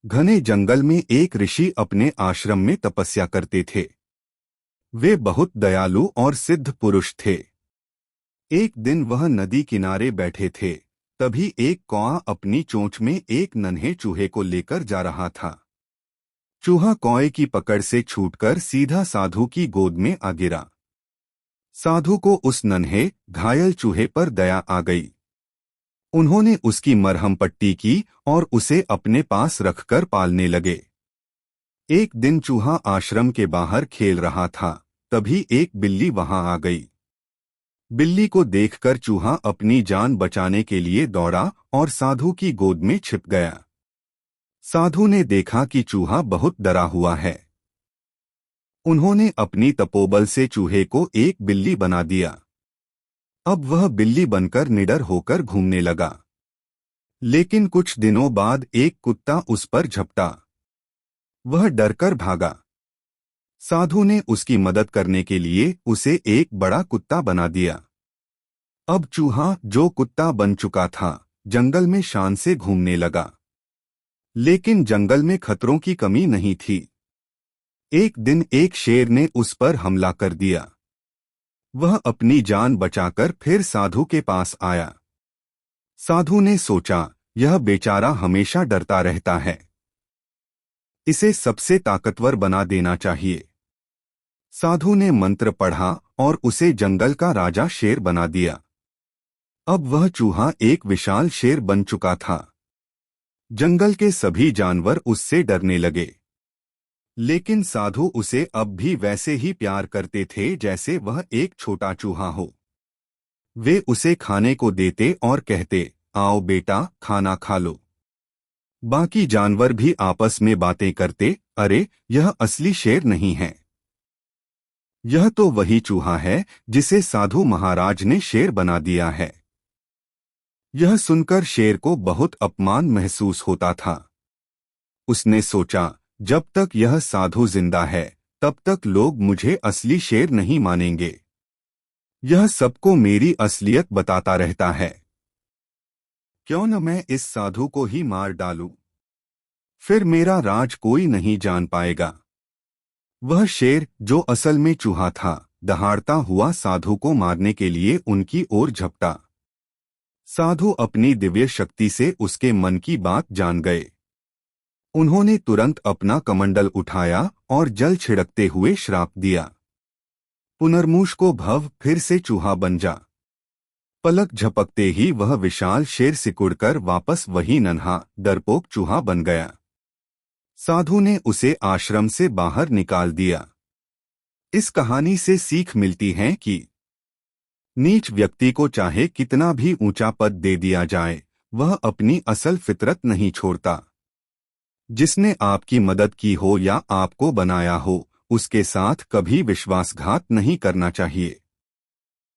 घने जंगल में एक ऋषि अपने आश्रम में तपस्या करते थे। वे बहुत दयालु और सिद्ध पुरुष थे। एक दिन वह नदी किनारे बैठे थे, तभी एक कौआ अपनी चोंच में एक नन्हे चूहे को लेकर जा रहा था। चूहा कौए की पकड़ से छूटकर सीधा साधु की गोद में आ गिरा। साधु को उस नन्हे घायल चूहे पर दया आ गई। उन्होंने उसकी मरहम पट्टी की और उसे अपने पास रखकर पालने लगे। एक दिन चूहा आश्रम के बाहर खेल रहा था, तभी एक बिल्ली वहां आ गई। बिल्ली को देखकर चूहा अपनी जान बचाने के लिए दौड़ा और साधु की गोद में छिप गया। साधु ने देखा कि चूहा बहुत डरा हुआ है। उन्होंने अपनी तपोबल से चूहे को एक बिल्ली बना दिया। अब वह बिल्ली बनकर निडर होकर घूमने लगा। लेकिन कुछ दिनों बाद एक कुत्ता उस पर झपटा। वह डरकर भागा। साधु ने उसकी मदद करने के लिए उसे एक बड़ा कुत्ता बना दिया। अब चूहा, जो कुत्ता बन चुका था, जंगल में शान से घूमने लगा। लेकिन जंगल में खतरों की कमी नहीं थी। एक दिन एक शेर ने उस पर हमला कर दिया। वह अपनी जान बचाकर फिर साधु के पास आया। साधु ने सोचा, यह बेचारा हमेशा डरता रहता है, इसे सबसे ताकतवर बना देना चाहिए। साधु ने मंत्र पढ़ा और उसे जंगल का राजा शेर बना दिया। अब वह चूहा एक विशाल शेर बन चुका था। जंगल के सभी जानवर उससे डरने लगे। लेकिन साधु उसे अब भी वैसे ही प्यार करते थे जैसे वह एक छोटा चूहा हो। वे उसे खाने को देते और कहते, आओ बेटा, खाना खा लो। बाकी जानवर भी आपस में बातें करते, अरे यह असली शेर नहीं है, यह तो वही चूहा है जिसे साधु महाराज ने शेर बना दिया है। यह सुनकर शेर को बहुत अपमान महसूस होता था। उसने सोचा, जब तक यह साधु जिंदा है तब तक लोग मुझे असली शेर नहीं मानेंगे। यह सबको मेरी असलियत बताता रहता है। क्यों न मैं इस साधु को ही मार डालूं? फिर मेरा राज कोई नहीं जान पाएगा। वह शेर, जो असल में चूहा था, दहाड़ता हुआ साधु को मारने के लिए उनकी ओर झपटा। साधु अपनी दिव्य शक्ति से उसके मन की बात जान गए। उन्होंने तुरंत अपना कमंडल उठाया और जल छिड़कते हुए श्राप दिया, पुनर्मूष को भव, फिर से चूहा बन जा। पलक झपकते ही वह विशाल शेर सिकुड़कर वापस वही नन्हा डरपोक चूहा बन गया। साधु ने उसे आश्रम से बाहर निकाल दिया। इस कहानी से सीख मिलती है कि नीच व्यक्ति को चाहे कितना भी ऊंचा पद दे दिया जाए, वह अपनी असल फितरत नहीं छोड़ता। जिसने आपकी मदद की हो या आपको बनाया हो, उसके साथ कभी विश्वासघात नहीं करना चाहिए।